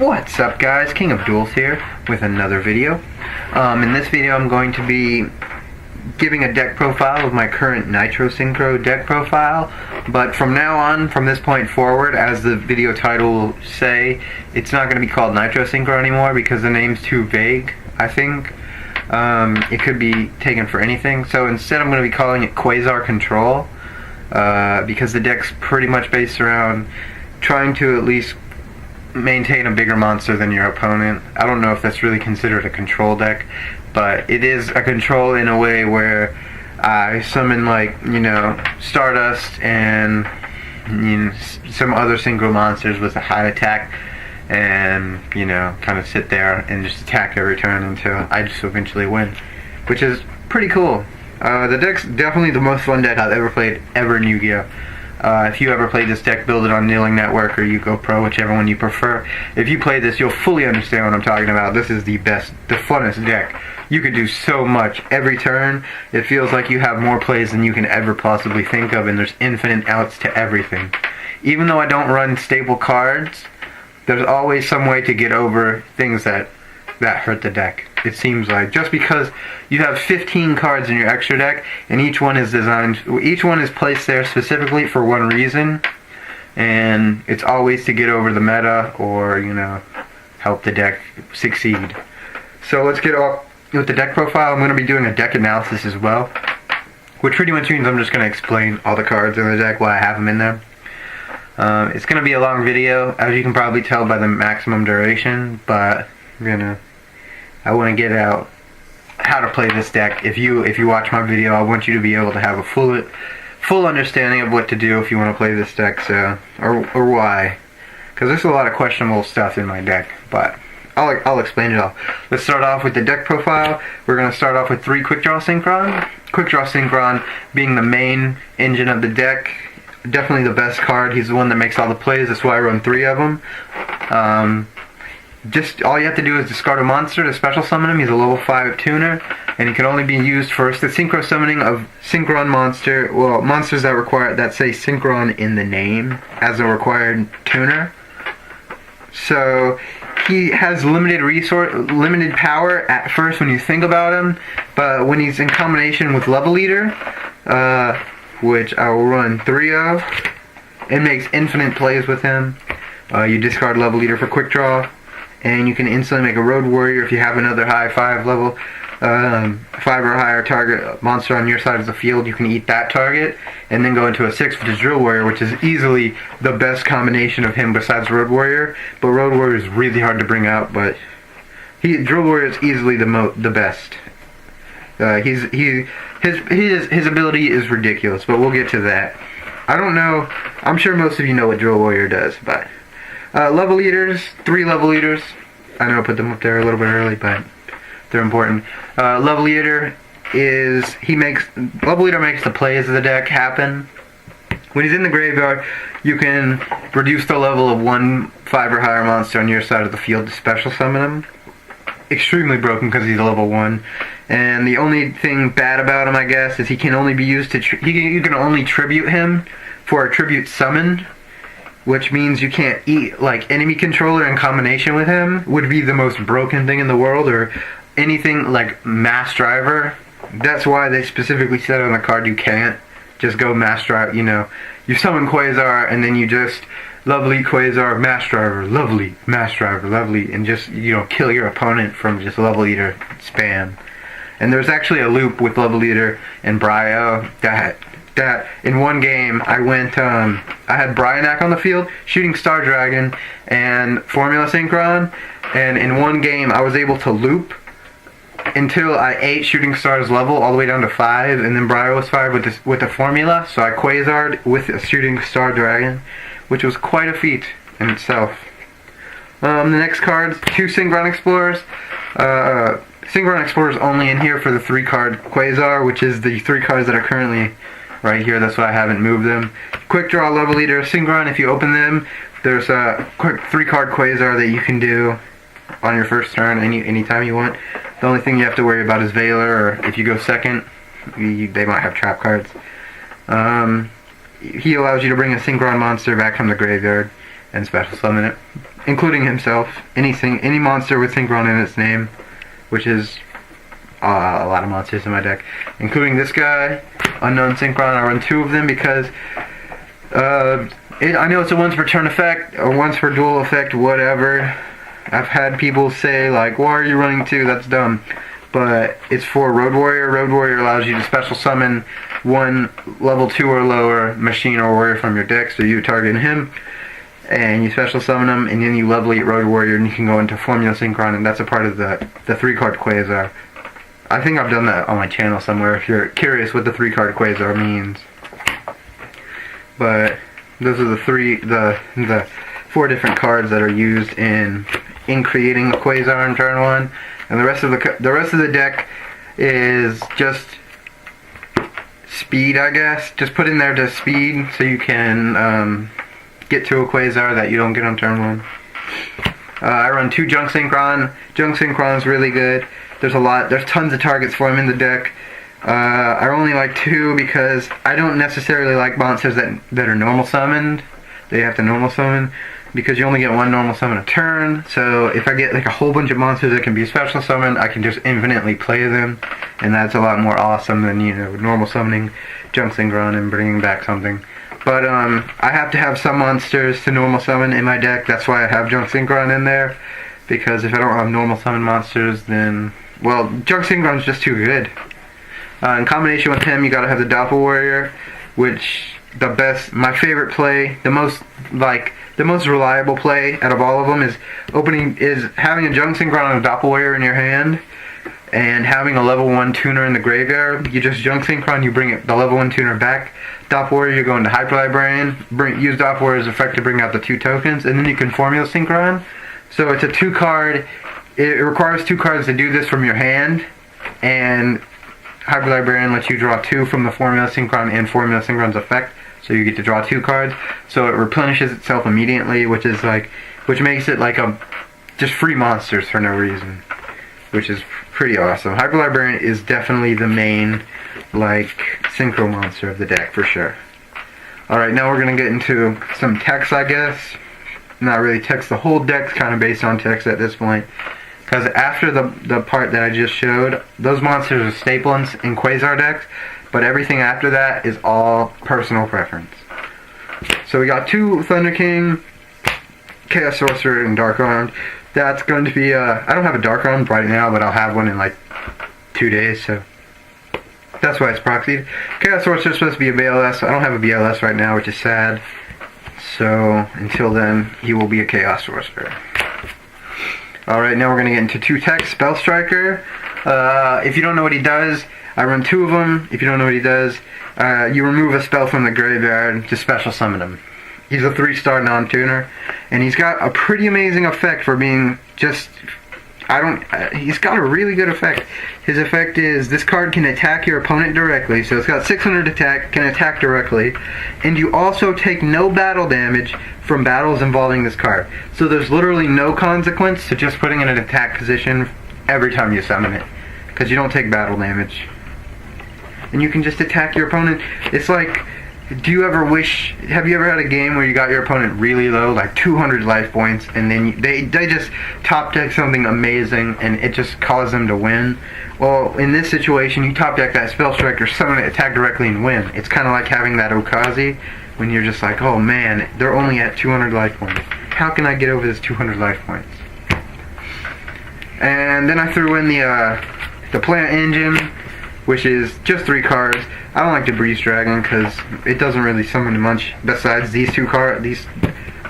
What's up guys, kingofduelzz here with another video. In this video I'm going to be giving a deck profile of my current Nitro Synchro deck profile, but from now on, from this point forward, as the video title will say, it's not going to be called Nitro Synchro anymore because the name's too vague, I think. It could be taken for anything, so instead I'm going to be calling it Quasar Control, because the deck's pretty much based around trying to at least maintain a bigger monster than your opponent. I don't know if that's really considered a control deck, but it is a control in a way where I summon, like, Stardust and some other synchro monsters with a high attack, and kind of sit there and just attack every turn until I just eventually win, which is pretty cool. The deck's definitely the most fun deck I've ever played in Yu-Gi-Oh! If you ever played this deck, build it on Kneeling Network or Yugioh Pro, whichever one you prefer. If you play this, you'll fully understand what I'm talking about. This is the best, the funnest deck. You can do so much every turn. It feels like you have more plays than you can ever possibly think of, and there's infinite outs to everything. Even though I don't run stable cards, there's always some way to get over things that hurt the deck. It seems like, just because you have 15 cards in your extra deck, and each one is placed there specifically for one reason, and it's always to get over the meta or, help the deck succeed. So let's get off with the deck profile. I'm going to be doing a deck analysis as well, which pretty much means I'm just going to explain all the cards in the deck, why I have them in there. It's going to be a long video, as you can probably tell by the maximum duration, but I want to get out how to play this deck. If you watch my video, I want you to be able to have a full understanding of what to do if you want to play this deck, so or why, because there's a lot of questionable stuff in my deck, but I'll explain it all. Let's start off with the deck profile. We're going to start off with 3 Quick Draw Synchron. Quick Draw Synchron being the main engine of the deck. Definitely the best card. He's the one that makes all the plays. That's why I run 3 of them. Just all you have to do is discard a monster to special summon him. He's a level 5 tuner, and he can only be used for the synchro summoning of synchron monsters that say synchron in the name as a required tuner. So he has limited power at first when you think about him, but when he's in combination with Level Leader, which I will run 3 of, it makes infinite plays with him. You discard Level Leader for Quick Draw, and you can instantly make a Road Warrior if you have another high 5 level, 5 or higher target monster on your side of the field. You can eat that target, and then go into a 6, which is Drill Warrior, which is easily the best combination of him besides Road Warrior. But Road Warrior is really hard to bring out, but Drill Warrior is easily the best. His ability is ridiculous, but we'll get to that. I don't know. I'm sure most of you know what Drill Warrior does, but level leaders, 3 level leaders. I know I put them up there a little bit early, but they're important. Level leader makes the plays of the deck happen. When he's in the graveyard, you can reduce the level of 1 5 or higher monster on your side of the field to special summon him. Extremely broken because he's a level 1. And the only thing bad about him, I guess, is he can only be used to you can only tribute him for a tribute summon, which means you can't eat, like, enemy controller in combination with him would be the most broken thing in the world, or anything like Mass Driver. That's why they specifically said on the card you can't just go Mass Drive. You summon Quasar and then you just lovely Quasar, Mass Driver, lovely, Mass Driver, lovely, and just, kill your opponent from just Level Leader spam. And there's actually a loop with Level Leader and Bryo that in one game I had Bryonak on the field, Shooting Star Dragon, and Formula Synchron, and in one game I was able to loop until I ate Shooting Star's level all the way down to 5, and then Bryo was 5 with the Formula, so I Quasar'd with a Shooting Star Dragon, which was quite a feat in itself. The next cards, 2 Synchron Explorers. Synchron Explorers only in here for the 3 card Quasar, which is the 3 cards that are currently right here. That's why I haven't moved them. Quick Draw, Level Leader, Synchron. If you open them, there's a quick 3 card Quasar that you can do on your first turn anytime you want. The only thing you have to worry about is Veiler, or if you go second, they might have trap cards. He allows you to bring a Synchron monster back from the graveyard and special summon it. including himself, any monster with Synchron in its name, which is a lot of monsters in my deck, including this guy, Unknown Synchron. I run 2 of them because I know it's a once per turn effect, or once per duel effect, whatever. I've had people say, like, why are you running 2? That's dumb. But it's for Road Warrior. Road Warrior allows you to special summon one level 2 or lower machine or warrior from your deck, so you target him, and you special summon him, and then you level 8 Road Warrior, and you can go into Formula Synchron, and that's a part of the 3-card Quasar. I think I've done that on my channel somewhere if you're curious what the 3-card Quasar means. But those are the 4 different cards that are used in creating the Quasar in turn 1, and the rest of the deck is just speed, I guess. Just put in there to speed so you can get to a Quasar that you don't get on turn 1. I run 2 Junk Synchron. Junk Synchron is really good. There's tons of targets for him in the deck. I only like 2 because I don't necessarily like monsters that are normal summoned. They have to normal summon, because you only get 1 normal summon a turn. So if I get like a whole bunch of monsters that can be special summoned, I can just infinitely play them, and that's a lot more awesome than, you know, normal summoning Junk Synchron and bringing back something. But I have to have some monsters to normal summon in my deck. That's why I have Junk Synchron in there, because if I don't have normal summon monsters, then, well, Junk Synchron is just too good. In combination with him, you gotta have the Doppel Warrior, which my favorite play, the most reliable play out of all of them is having a Junk Synchron and a Doppel Warrior in your hand, and having a level 1 tuner in the graveyard. You just Junk Synchron, you bring the level 1 tuner back. Doppel Warrior, you go into Hyper Librarian, use Doppel Warrior's effect to bring out the 2 tokens, and then you can Formula Synchron. So it's a 2-card. It requires 2 cards to do this from your hand, and Hyper Librarian lets you draw 2 from the Formula Synchron and Formula Synchron's effect, so you get to draw 2 cards. So it replenishes itself immediately, which makes it like just free monsters for no reason, which is pretty awesome. Hyper Librarian is definitely the main synchro monster of the deck for sure. Alright, now we're gonna get into some text, I guess. Not really text. The whole deck's kind of based on text at this point, because after the part that I just showed, those monsters are staples in Quasar decks, but everything after that is all personal preference. So we got 2 Thunder King, Chaos Sorcerer, and Dark Armed. That's going to be, I don't have a Dark Armed right now, but I'll have one in like 2 days, so that's why it's proxied. Chaos Sorcerer is supposed to be a BLS. I don't have a BLS right now, which is sad. So until then, he will be a Chaos Sorcerer. Alright, now we're going to get into 2 text. Spell Striker. If you don't know what he does, I run 2 of them. If you don't know what he does, you remove a spell from the graveyard to special summon him. He's a 3-star non-tuner, and he's got a pretty amazing effect for being just... he's got a really good effect. His effect is, this card can attack your opponent directly, so it's got 600 attack, can attack directly, and you also take no battle damage from battles involving this card. So there's literally no consequence to just putting in an attack position every time you summon it, because you don't take battle damage. And you can just attack your opponent. It's like, have you ever had a game where you got your opponent really low, like 200 life points, and then they just top deck something amazing, and it just caused them to win? Well, in this situation, you top deck that Spell Striker, summon it, attack directly, and win. It's kind of like having that Okazi, when you're just like, oh man, they're only at 200 life points. How can I get over this 200 life points? And then I threw in the Plant Engine, which is just 3 cards. I don't like the Breeze Dragon because it doesn't really summon much besides these 2 cards.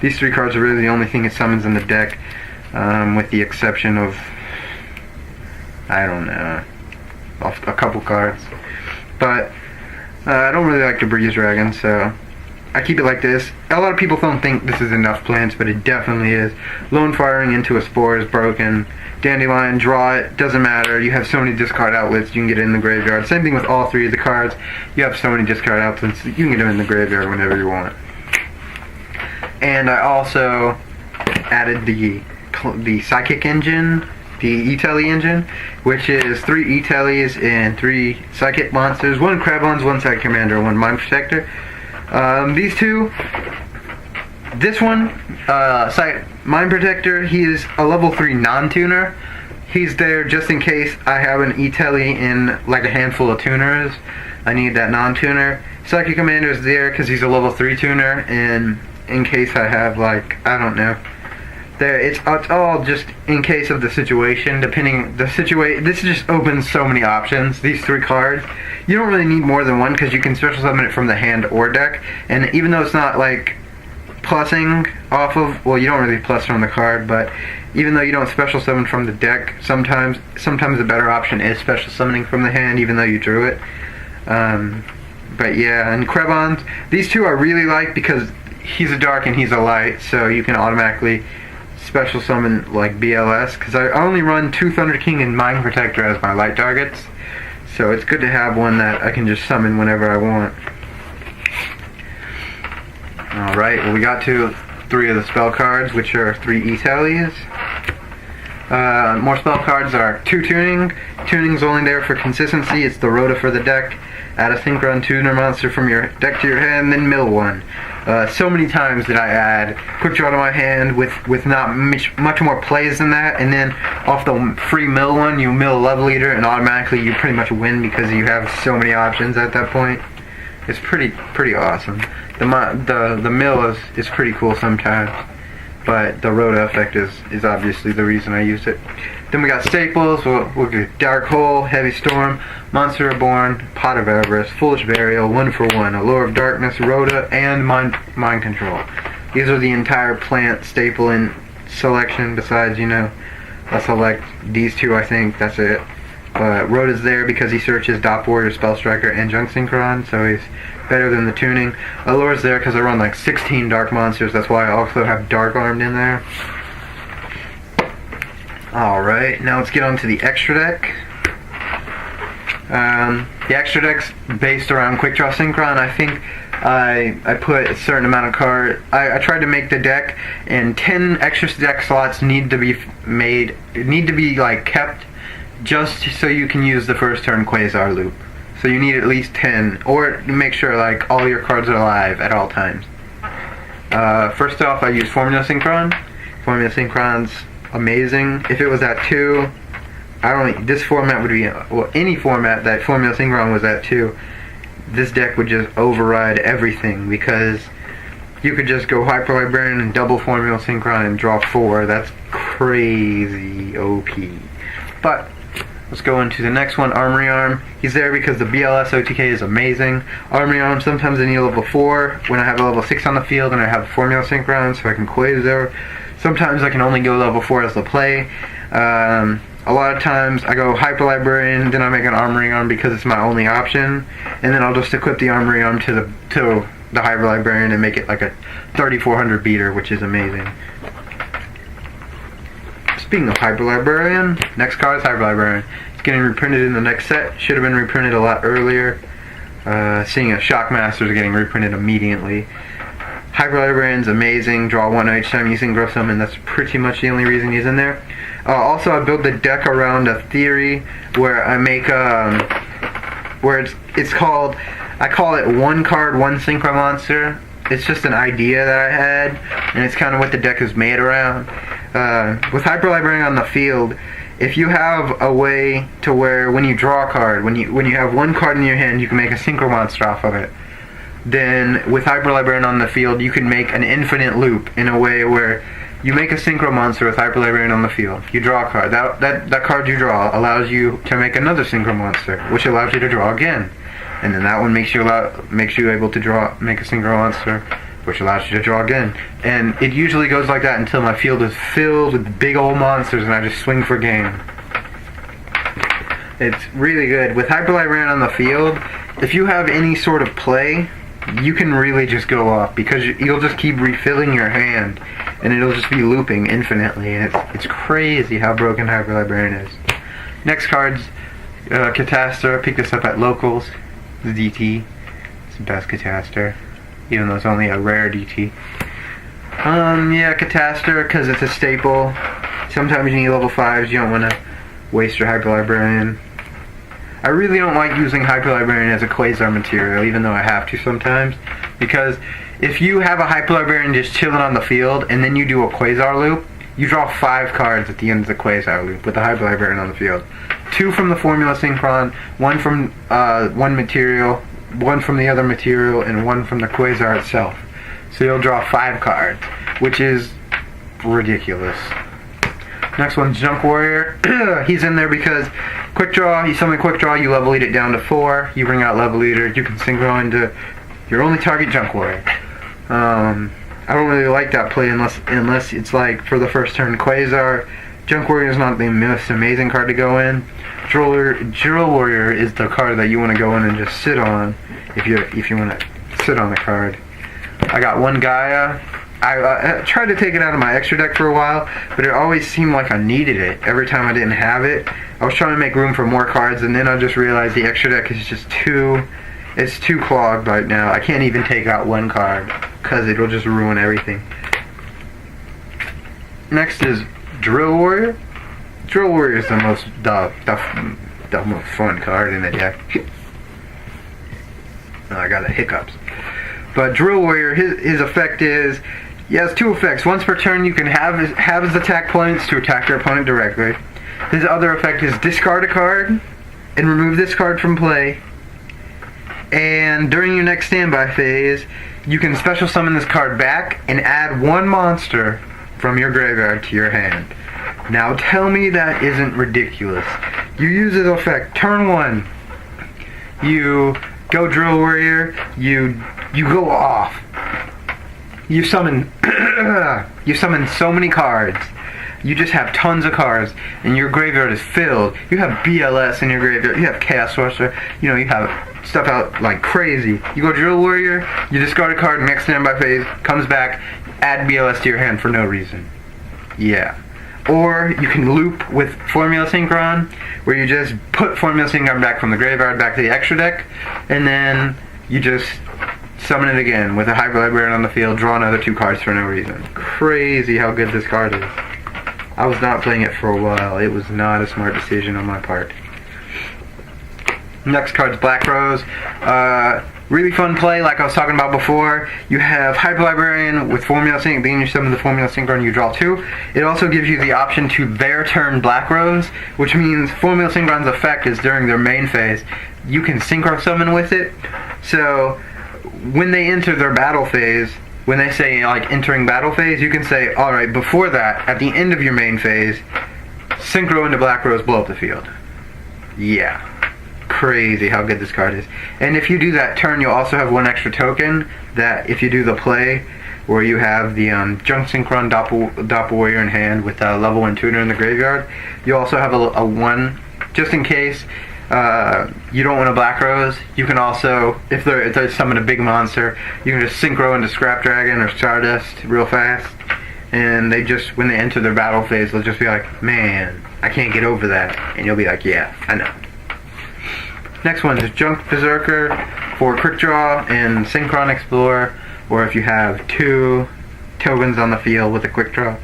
These 3 cards are really the only thing it summons in the deck, with the exception of, I don't know, a couple cards. But I don't really like the Breeze Dragon, so I keep it like this. A lot of people don't think this is enough plants, but it definitely is. Lone Firing into a Spore is broken. Dandelion, draw it, doesn't matter. You have so many discard outlets, you can get it in the graveyard. Same thing with all 3 of the cards. You have so many discard outlets, you can get them in the graveyard whenever you want. And I also added the Psychic Engine, the E-Telly engine, which is 3 E-Tellys and 3 Psychic monsters, 1 Crabons, 1 Psychic Commander, 1 Mind Protector. These 2 This one, Mind Protector, he is a level 3 non-tuner. He's there just in case I have an E-Telly in like a handful of tuners. I need that non-tuner. Psychic Commander is there because he's a level 3 tuner, and in case I have, like, I don't know. It's all just in case of the situation, depending the situation. This just opens so many options, these 3 cards. You don't really need more than one because you can special summon it from the hand or deck, and even though it's not like plussing off of, well, you don't really plus from the card, but even though you don't special summon from the deck, sometimes the better option is special summoning from the hand, even though you drew it. But yeah, and Krebons, these 2 I really like because he's a dark and he's a light, so you can automatically special summon like BLS, because I only run 2 Thunder King and Mind Protector as my light targets, so it's good to have one that I can just summon whenever I want. Alright, well, we got to 3 of the spell cards, which are 3 E-Tellys. More spell cards are 2 Tuning. Tuning's only there for consistency. It's the Rhoda for the deck. Add a Synchron Tuner monster from your deck to your hand, then mill one. So many times did I add Quick Draw to my hand with not much more plays than that, and then off the free mill one, you mill Love Leader, and automatically you pretty much win because you have so many options at that point. It's pretty awesome. The mill is pretty cool sometimes, but the Rhoda effect is obviously the reason I used it. Then we got staples. We'll get Dark Hole, Heavy Storm, Monster Reborn, Pot of Everest, Foolish Burial, 1 for 1, Allure of Darkness, Rhoda, and Mind Control. These are the entire plant staple in selection. Besides, I'll select these 2. I think that's it. But Rhoda's there because he searches Dot Warrior, Spell Striker, and Junk Synchron, so he's better than the tuning. Allure's there because I run like 16 dark monsters. That's why I also have Dark Armed in there. Alright, now let's get on to the extra deck. The extra deck's based around Quick Draw Synchron. I think I put a certain amount of cards. I tried to make the deck, and 10 extra deck slots need to be like kept just so you can use the first turn Quasar loop. So you need at least 10, or make sure like all your cards are live at all times. First off, I use Formula Synchron. Formula Synchron's amazing. If it was at 2, this format would be, well, any format that Formula Synchron was at 2, this deck would just override everything, because you could just go Hyper Librarian and double Formula Synchron and draw 4. That's crazy OP. But let's go into the next one, Armory Arm. He's there because the BLS OTK is amazing. Armory Arm, sometimes I need a level 4 when I have a level 6 on the field and I have Formula Synchron, so I can Quasar. Sometimes I can only go level 4 as the play. A lot of times I go Hyper Librarian, then I make an Armory Arm because it's my only option, and then I'll just equip the Armory Arm to the Hyper Librarian and make it like a 3400 beater, which is amazing. Speaking of Hyper Librarian, next card is Hyper Librarian. It's getting reprinted in the next set. Should have been reprinted a lot earlier. Seeing a Shockmaster is getting reprinted immediately. Hyper Librarian's amazing. Draw 1 each time you Synchro Summon. That's pretty much the only reason he's in there. Also, I built the deck around a theory where I make where it's called, I call it 1 card, 1 Synchro Monster. It's just an idea that I had, and it's kind of what the deck is made around. With Hyper Librarian on the field, if you have a way to where when you draw a card, when you have 1 card in your hand, you can make a Synchro Monster off of it. Then with Hyper Librarian on the field, you can make an infinite loop in a way where you make a Synchro Monster with Hyper Librarian on the field. You draw a card. That card you draw allows you to make another Synchro Monster, which allows you to draw again. And then that one makes you able to make a Synchro Monster, which allows you to draw again. And it usually goes like that until my field is filled with big old monsters and I just swing for game. It's really good. With Hyper Librarian on the field, if you have any sort of play, you can really just go off, because you'll just keep refilling your hand and it'll just be looping infinitely, and it's crazy how broken Hyper Librarian is. Next card's Catastor. I picked this up at Locals. The DT. It's the best Catastor, even though it's only a rare DT. Yeah, Catastor, because it's a staple. Sometimes you need level 5s, you don't want to waste your Hyper Librarian. I really don't like using Hyper Librarian as a Quasar material, even though I have to sometimes, because if you have a Hyper Librarian just chilling on the field, and then you do a Quasar loop, you draw 5 cards at the end of the Quasar loop with the Hyper Librarian on the field. 2 from the Formula Synchron, 1 from one material, 1 from the other material, and 1 from the Quasar itself. So you'll draw 5 cards, which is ridiculous. Next one's Junk Warrior. He's in there because Quick Draw, you summon Quick Draw, you level lead it down to 4, you bring out Level Leader, you can synchro into your only target Junk Warrior. I don't really like that play unless it's like for the first turn Quasar. Junk Warrior is not the most amazing card to go in. Drill Warrior is the card that you want to go in and just sit on if you want to sit on the card. I got 1 Gaia. I tried to take it out of my extra deck for a while, but it always seemed like I needed it every time I didn't have it. I was trying to make room for more cards, and then I just realized the extra deck is just too clogged right now. I can't even take out 1 card because it'll just ruin everything. Next is Drill Warrior. Drill Warrior is the most fun card in the deck. I got the hiccups. But Drill Warrior, his effect is, he has 2 effects. Once per turn, you can have his attack points to attack your opponent directly. His other effect is discard a card and remove this card from play. And during your next standby phase, you can special summon this card back and add 1 monster from your graveyard to your hand. Now tell me that isn't ridiculous. You use this effect turn 1. You go Drill Warrior, you go off. You summon so many cards. You just have tons of cards, and your graveyard is filled. You have BLS in your graveyard. You have Chaos Sorcerer. You have stuff out like crazy. You go Drill Warrior. You discard a card. Next standby phase comes back. Add BLS to your hand for no reason. Yeah. Or you can loop with Formula Synchron, where you just put Formula Synchron back from the graveyard back to the extra deck, and then you just summon it again with a Hyper Librarian on the field, draw another 2 cards for no reason. Crazy how good this card is. I was not playing it for a while. It was not a smart decision on my part. Next card's Black Rose. Really fun play, like I was talking about before. You have Hyper Librarian with Formula Sync, then you summon the Formula Synchron, you draw 2. It also gives you the option to their turn Black Rose, which means Formula Synchron's effect is during their main phase. You can Synchro Summon with it, so when they enter their battle phase, when they say like entering battle phase, you can say, alright, before that, at the end of your main phase, Synchro into Black Rose, blow up the field. Yeah. Crazy how good this card is. And if you do that turn, you'll also have 1 extra token that if you do the play where you have the Junk Synchron Doppel Warrior in hand with a level 1 tutor in the graveyard, you also have a 1 just in case you don't want a Black Rose. You can also, if they summon a big monster, you can just Synchro into Scrap Dragon or Stardust real fast, and they just, when they enter their battle phase, they'll just be like, man, I can't get over that, and you'll be like, yeah, I know. Next one is Junk Berserker for Quick Draw and Synchron Explorer, or if you have 2 tokens on the field with a Quick Draw.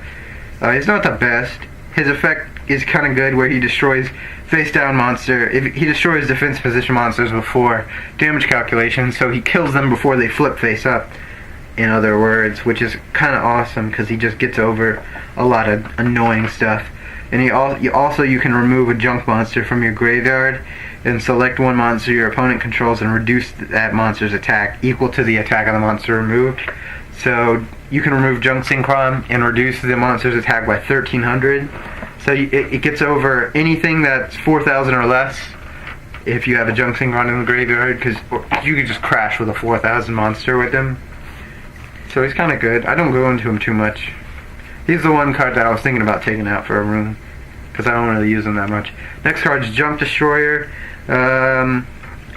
He's not the best. His effect is kind of good where he destroys face down monster. If he destroys defense position monsters before damage calculation, so he kills them before they flip face up, in other words, which is kind of awesome because he just gets over a lot of annoying stuff. And you can remove a junk monster from your graveyard and select 1 monster your opponent controls and reduce that monster's attack equal to the attack of the monster removed. So you can remove Junk Synchron and reduce the monster's attack by 1300. So it gets over anything that's 4000 or less if you have a Junk Synchron in the graveyard, because you could just crash with a 4000 monster with him. So he's kind of good. I don't go into him too much. He's the 1 card that I was thinking about taking out for a room, because I don't really use him that much. Next card is Junk Destroyer.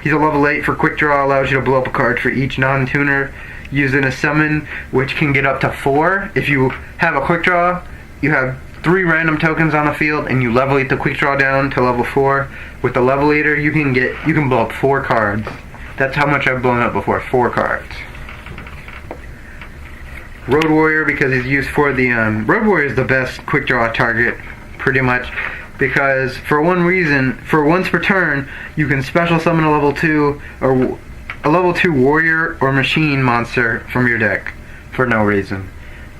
He's a level 8 for Quick Draw, allows you to blow up a card for each non-tuner using a summon, which can get up to 4. If you have a Quick Draw, you have 3 random tokens on the field, and you level the Quick Draw down to level 4. With the level leader, you can blow up 4 cards. That's how much I've blown up before, 4 cards. Road Warrior, because he's used for the Road Warrior is the best Quick Draw target, pretty much, because for one reason, for once per turn, you can special summon a level 2, or a level 2 warrior or machine monster from your deck for no reason.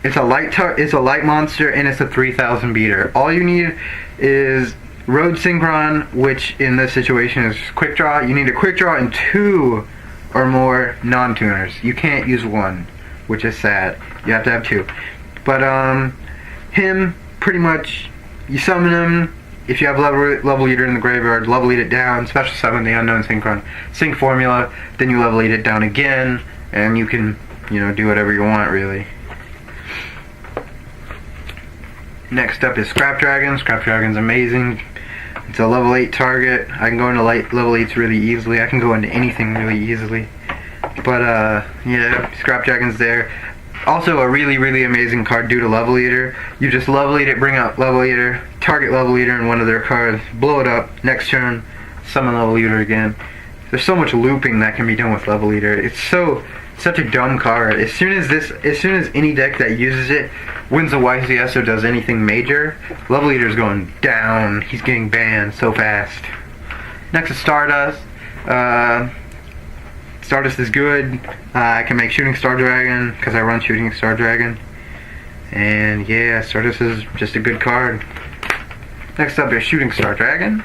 It's a light monster, and it's a 3000 beater. All you need is Road Synchron, which in this situation is quick draw. You need a quick draw and 2 or more non-tuners. You can't use 1, which is sad. You have to have 2. But him, pretty much, you summon him. If you have level leader in the graveyard, level lead it down, special summon the unknown synchron, sync formula, then you level lead it down again, and you can, do whatever you want, really. Next up is Scrap Dragon. Scrap Dragon's amazing. It's a level 8 target. I can go into level 8s really easily. I can go into anything really easily. But, yeah, Scrap Dragon's there. Also a really, really amazing card due to level leader. You just level lead it, bring up level leader, target level leader in one of their cards, blow it up, next turn, summon level leader again. There's so much looping that can be done with level leader. It's such a dumb card. As soon as any deck that uses it wins a YCS or does anything major, level leader's going down. He's getting banned so fast. Next is Stardust. Stardust is good. I can make Shooting Star Dragon because I run Shooting Star Dragon. And yeah, Stardust is just a good card. Next up is Shooting Star Dragon.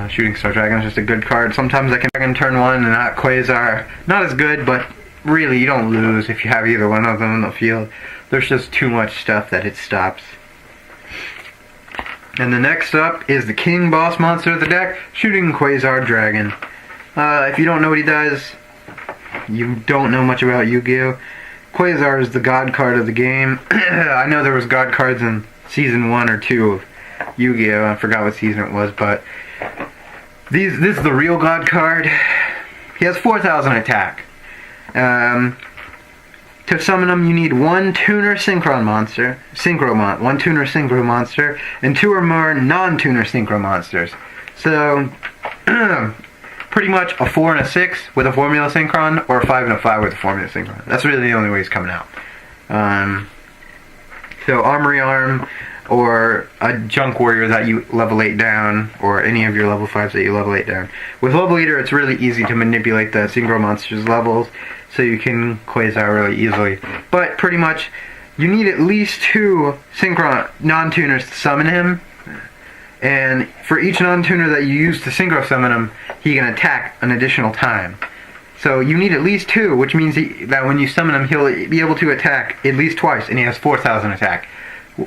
Shooting Star Dragon is just a good card. Sometimes I can turn 1 and not Quasar. Not as good, but really you don't lose if you have either one of them in the field. There's just too much stuff that it stops. And the next up is the king boss monster of the deck, Shooting Quasar Dragon. If you don't know what he does, you don't know much about Yu-Gi-Oh! Quasar is the god card of the game. I know there was god cards in season 1 or 2 of Yu-Gi-Oh! I forgot what season it was, but this is the real god card. He has 4000 attack. To summon him, you need 1 tuner synchro monster, and 2 or more non-tuner synchro monsters. So, pretty much a 4 and a 6 with a formula synchron, or a 5 and a 5 with a formula synchron. That's really the only way he's coming out. So Armory Arm, or a Junk Warrior that you level 8 down, or any of your level 5s that you level 8 down. With Level Leader, it's really easy to manipulate the synchro monster's levels, so you can Quasar really easily. But pretty much, you need at least 2 synchro non-tuners to summon him. And for each non-tuner that you use to synchro summon him, he can attack an additional time. So you need at least 2, which means that when you summon him, he'll be able to attack at least twice, and he has 4000 attack.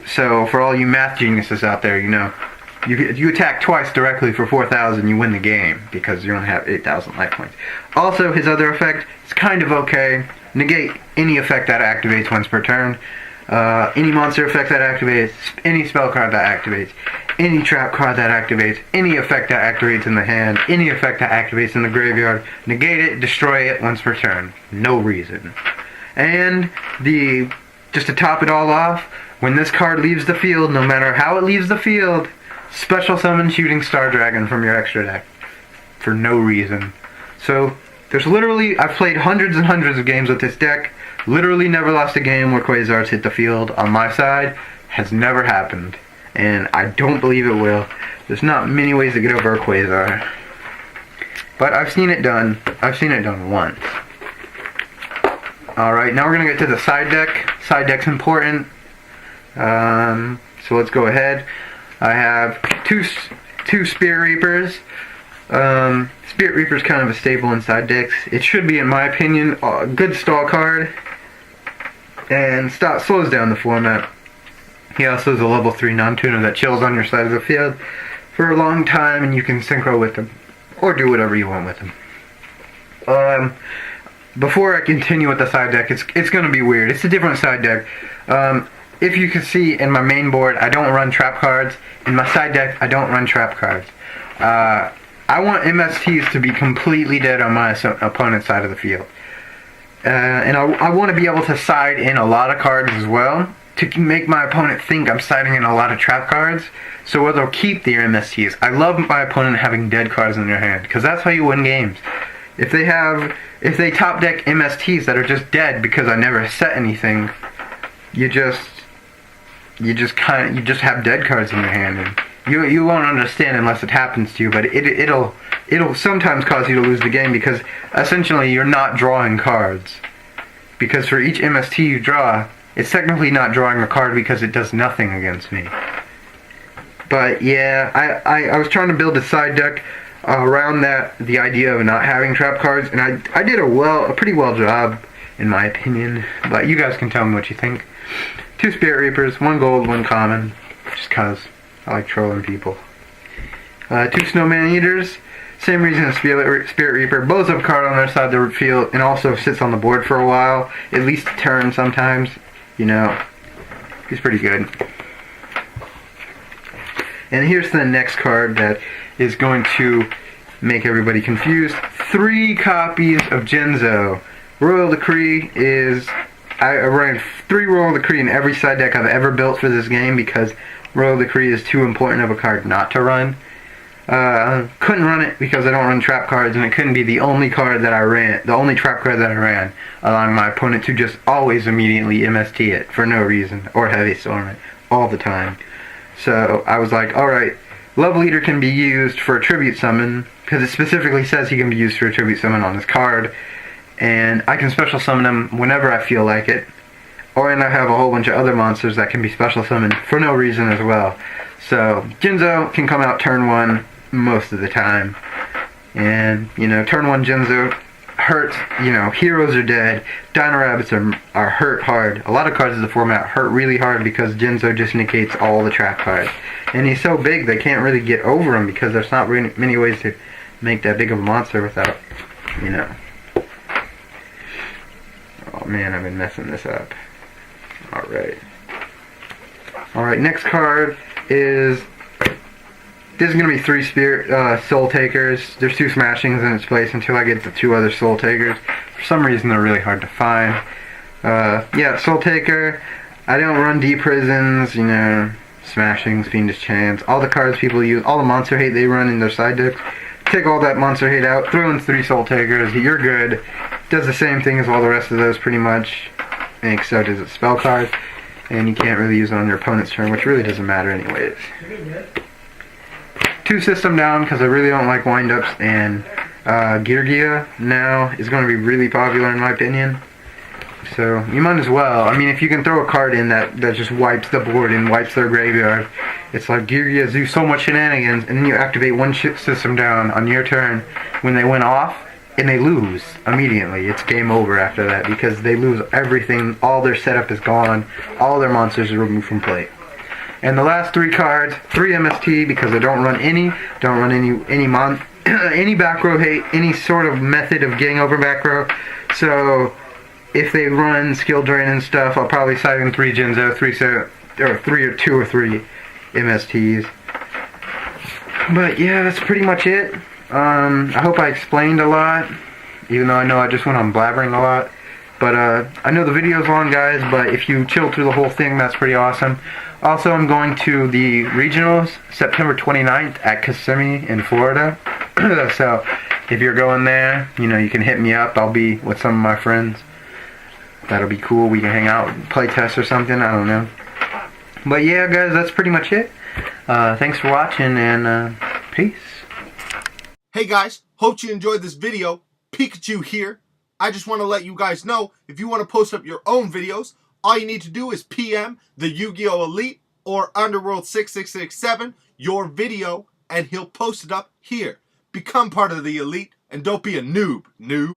So for all you math geniuses out there, you attack twice directly for 4000, you win the game, because you only have 8000 life points. Also, his other effect is kind of okay. Negate any effect that activates once per turn. Any monster effect that activates, any spell card that activates, any trap card that activates, any effect that activates in the hand, any effect that activates in the graveyard, negate it, destroy it once per turn. No reason. And just to top it all off, when this card leaves the field, no matter how it leaves the field, special summon Shooting Star Dragon from your extra deck. For no reason. So, there's literally, I've played hundreds and hundreds of games with this deck. Literally never lost a game where Quasar's hit the field on my side. Has never happened. And I don't believe it will. There's not many ways to get over a Quasar. But I've seen it done. I've seen it done once. Alright, now we're going to get to the side deck. Side deck's important. So let's go ahead. I have two Spirit Reapers. Spirit Reaper's kind of a staple in side decks. It should be, in my opinion, a good stall card. And slows down the format. He also is a level 3 non-tuner that chills on your side of the field for a long time, and you can synchro with him. Or do whatever you want with him. Before I continue with the side deck, it's going to be weird. It's a different side deck. If you can see in my main board, I don't run trap cards. In my side deck, I don't run trap cards. I want MSTs to be completely dead on my opponent's side of the field. And I want to be able to side in a lot of cards as well, to make my opponent think I'm siding in a lot of trap cards, so they'll keep their MSTs. I love my opponent having dead cards in their hand, because that's how you win games. If they top deck MSTs that are just dead because I never set anything, you just have dead cards in your hand, and You won't understand unless it happens to you, but it'll sometimes cause you to lose the game because essentially you're not drawing cards. Because for each MST you draw, it's technically not drawing a card because it does nothing against me. But yeah, I was trying to build a side deck around the idea of not having trap cards, and I did a pretty well job in my opinion. But you guys can tell me what you think. 2 Spirit Reapers, 1 gold, 1 common, just cause I like trolling people. 2 Snowman Eaters, same reason as Spirit Reaper, blows up a card on their side of the field and also sits on the board for a while, at least a turn sometimes. You know, he's pretty good. And here's the next card that is going to make everybody confused. 3 copies of Yugioh. Royal Decree is... I ran 3 Royal Decree in every side deck I've ever built for this game because Royal Decree is too important of a card not to run. Couldn't run it because I don't run trap cards, and it couldn't be the only card that I ran, the only trap card that I ran, allowing my opponent to just always immediately MST it for no reason, or Heavy Storm it, all the time. So I was like, alright, Love Leader can be used for a tribute summon, because it specifically says he can be used for a tribute summon on this card, and I can special summon him whenever I feel like it. And I have a whole bunch of other monsters that can be special summoned for no reason as well. So Yugioh can come out turn 1 most of the time. And, you know, turn 1 Yugioh hurts, you know, heroes are dead, Dino Rabbits are hurt hard. A lot of cards in the format hurt really hard because Yugioh just negates all the trap cards. And he's so big they can't really get over him because there's not really many ways to make that big of a monster without, you know. Oh man, I've been messing this up. Alright, next card is... This is going to be 3 Spirit Soul Takers. There's 2 Smashings in its place until I get the 2 other Soul Takers. For some reason they're really hard to find. Yeah, Soul Taker. I don't run D-Prisons, you know, Smashings, Fiendish Chance, all the cards people use, all the Monster Hate they run in their side decks. Take all that Monster Hate out, throw in 3 Soul Takers, you're good. Does the same thing as all the rest of those pretty much. And so does its spell card. And you can't really use it on your opponent's turn, which really doesn't matter anyways. 2 System Down, because I really don't like windups, and Yugioh now is going to be really popular in my opinion. So you might as well. I mean, if you can throw a card in that just wipes the board and wipes their graveyard, it's like Yugioh do so much shenanigans, and then you activate 1 System Down on your turn when they went off, and they lose immediately. It's game over after that because they lose everything. All their setup is gone. All their monsters are removed from play. And the last 3 cards, 3 MST because I don't run any any back row hate, any sort of method of getting over back row. So if they run skill drain and stuff, I'll probably side in 3 Yugioh, 2 or 3 MSTs. But yeah, that's pretty much it. I hope I explained a lot, even though I just went on blabbering a lot. But I know the video's long, guys, but if you chill through the whole thing, that's pretty awesome. Also, I'm going to the regionals September 29th at Kissimmee in Florida. So if you're going there, you know, you can hit me up. I'll be with some of my friends. That'll be cool. We can hang out, play test or something. I don't know. But yeah, guys, that's pretty much it. Thanks for watching, and peace. Hey guys, hope you enjoyed this video. Pikachu here. I just want to let you guys know, if you want to post up your own videos, all you need to do is PM the Yu-Gi-Oh! Elite or Underworld 6667 your video, and he'll post it up here. Become part of the Elite, and don't be a noob.